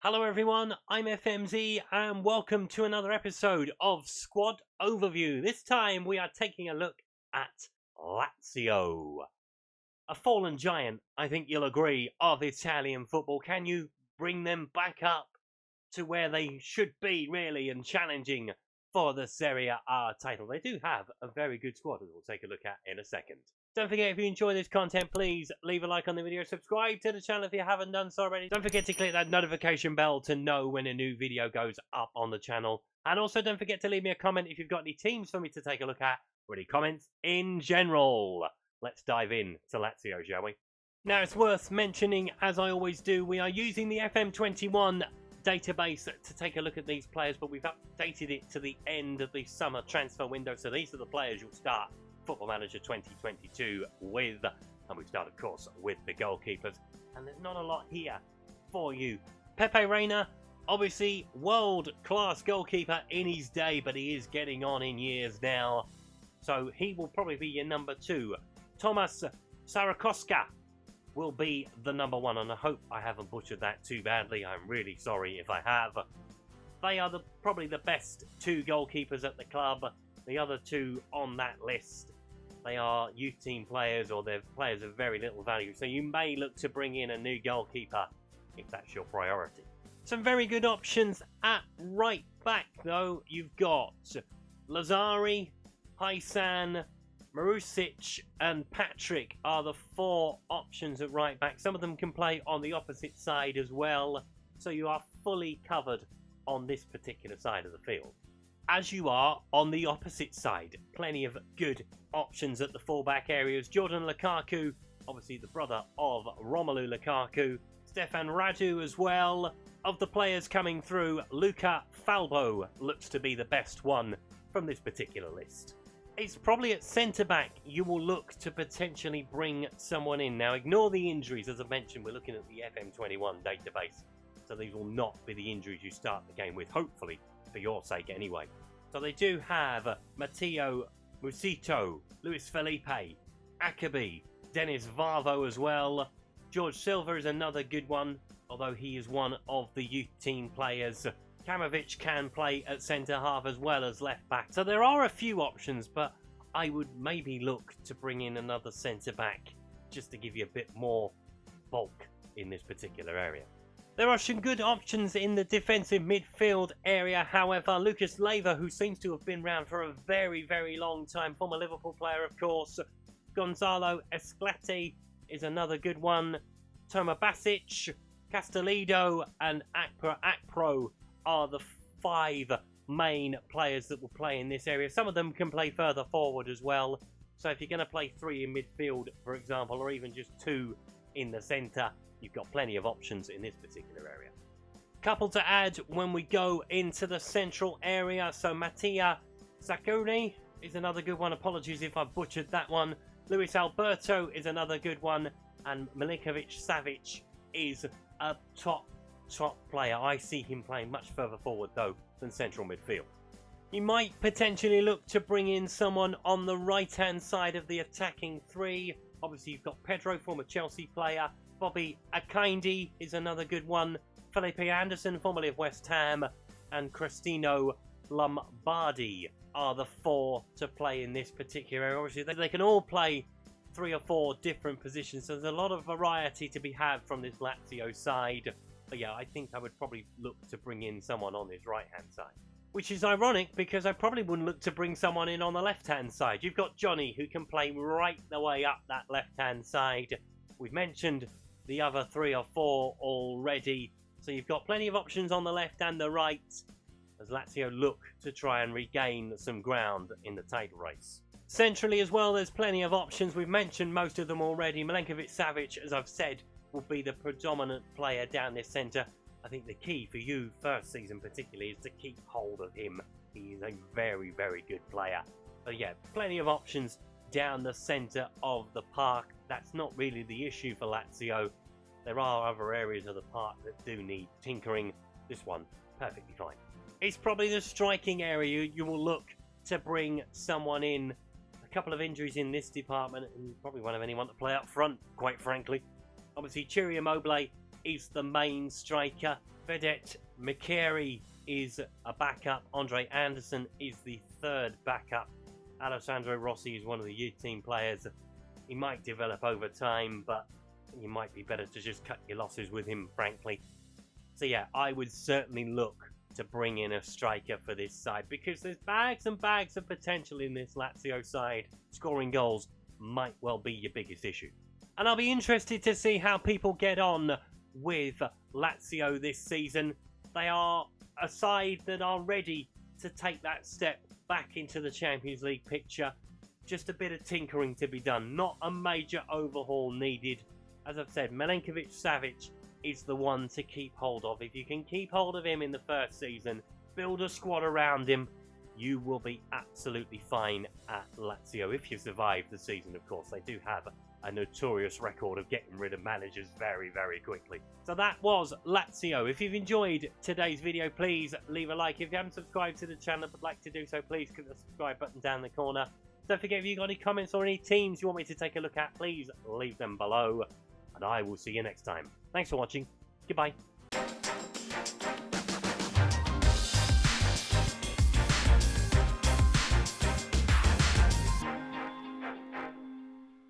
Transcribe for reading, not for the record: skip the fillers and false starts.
Hello everyone, I'm FMZ and welcome to another episode of Squad Overview. This time we are taking a look at Lazio. A fallen giant, I think you'll agree, of Italian football. Can you bring them back up to where they should be, really, and challenging for the Serie A title? They do have a very good squad, as we'll take a look at in a second. Don't forget, if you enjoy this content, please leave a like on the video. Subscribe to the channel if you haven't done so already. Don't forget to click that notification bell to know when a new video goes up on the channel. And also don't forget to leave me a comment if you've got any teams for me to take a look at, or any comments in general. Let's dive in to Lazio, shall we? Now, it's worth mentioning, as I always do, we are using the FM21 database to take a look at these players, but we've updated it to the end of the summer transfer window. So these are the players you'll start Football Manager 2022 with, and we start of course with the goalkeepers, and there's not a lot here for you. Pepe Reina, obviously world-class goalkeeper in his day, but he is getting on in years now, so he will probably be your number 2. Thomas Sarakoska will be the number 1, and I hope I haven't butchered that too badly. I'm really sorry if I have. They are probably the best 2 goalkeepers at the club. The other 2 on that list, they are youth team players, or they're players of very little value. So you may look to bring in a new goalkeeper if that's your priority. Some very good options at right back, though. You've got Lazari, Haisan, Marusic, and Patrick are the 4 options at right back. Some of them can play on the opposite side as well, so you are fully covered on this particular side of the field. As you are on the opposite side, plenty of good options at the fullback areas. Jordan Lukaku, obviously the brother of Romelu Lukaku. Stefan Radu as well. Of the players coming through, Luca Falbo looks to be the best one from this particular list. It's probably at centre-back you will look to potentially bring someone in. Now, ignore the injuries. As I mentioned, we're looking at the FM21 database, so these will not be the injuries you start the game with, hopefully, for your sake anyway. So they do have Matteo Musito, Luis Felipe, Akabi, Dennis Varvo as well. George Silva is another good one, although he is one of the youth team players. Kamovic can play at centre-half as well as left-back. So there are a few options, but I would maybe look to bring in another centre-back just to give you a bit more bulk in this particular area. There are some good options in the defensive midfield area, however. Lucas Leiva, who seems to have been around for a very, very long time, former Liverpool player, of course. Gonzalo Esclati is another good one. Toma Basic, Castellido, and Akpro are the 5 main players that will play in this area. Some of them can play further forward as well. So if you're going to play 3 in midfield, for example, or even just 2 in the centre, you've got plenty of options in this particular area. Couple to add when we go into the central area. So Mattia Sacconi is another good one. Apologies if I butchered that one. Luis Alberto is another good one. And Milinkovic Savic is a top player. I see him playing much further forward, though, than central midfield. You might potentially look to bring in someone on the right-hand side of the attacking 3. Obviously, you've got Pedro, former Chelsea player. Bobby Akindi is another good one. Felipe Anderson, formerly of West Ham. And Cristino Lombardi are the 4 to play in this particular area. Obviously, they can all play 3 or 4 different positions. So there's a lot of variety to be had from this Lazio side. But yeah, I think I would probably look to bring in someone on this right-hand side. Which is ironic, because I probably wouldn't look to bring someone in on the left-hand side. You've got Johnny, who can play right the way up that left-hand side. We've mentioned the other 3 or 4 already. So you've got plenty of options on the left and the right, as Lazio look to try and regain some ground in the title race. Centrally as well, there's plenty of options. We've mentioned most of them already. Milinkovic Savic, as I've said, will be the predominant player down this centre. I think the key for you, first season particularly, is to keep hold of him. He is a very, very good player. But yeah, plenty of options down the centre of the park. That's not really the issue for Lazio. There are other areas of the park that do need tinkering. This one, perfectly fine. It's probably the striking area you will look to bring someone in. A couple of injuries in this department, and you probably won't have anyone to play up front, quite frankly. Obviously, Chiri Immobile is the main striker. Vedette Mikeri is a backup. Andre Anderson is the third backup. Alessandro Rossi is one of the youth team players. He might develop over time, but you might be better to just cut your losses with him, frankly. So yeah, I would certainly look to bring in a striker for this side, because there's bags and bags of potential in this Lazio side. Scoring goals might well be your biggest issue. And I'll be interested to see how people get on with Lazio this season. They are a side that are ready to take that step back into the Champions League picture. Just a bit of tinkering to be done, not a major overhaul needed. As I've said, Milenkovic-Savic is the one to keep hold of. If you can keep hold of him in the first season, build a squad around him, you will be absolutely fine at Lazio if you survive the season. Of course, they do have a notorious record of getting rid of managers very, very quickly. So that was Lazio. If you've enjoyed today's video, please leave a like. If you haven't subscribed to the channel but like to do so, please click the subscribe button down the corner. Don't forget, if you've got any comments or any teams you want me to take a look at, please leave them below. And I will see you next time. Thanks for watching. Goodbye.